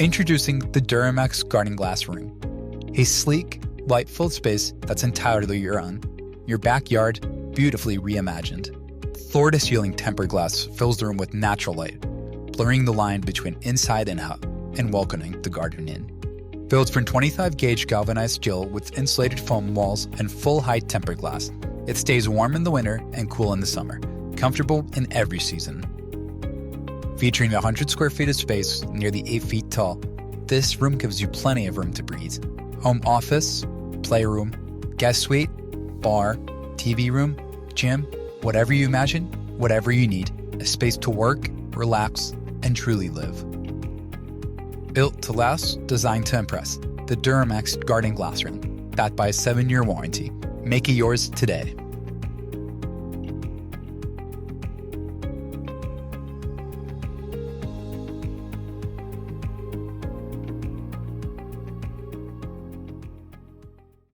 Introducing the Duramax Garden Glass Room, a sleek, light-filled space that's entirely your own. Your backyard, beautifully reimagined. Floor-to-ceiling tempered glass fills the room with natural light, blurring the line between inside and out and welcoming the garden in. Built from 25-gauge galvanized steel with insulated foam walls and full-height tempered glass, it stays warm in the winter and cool in the summer, comfortable in every season. Featuring 100 square feet of space, nearly 8 feet tall, this room gives you plenty of room to breathe. Home office, playroom, guest suite, bar, TV room, gym, whatever you imagine, whatever you need, a space to work, relax, and truly live. Built to last, designed to impress, the Duramax Garden Glass Room, backed by a 7-year warranty. Make it yours today.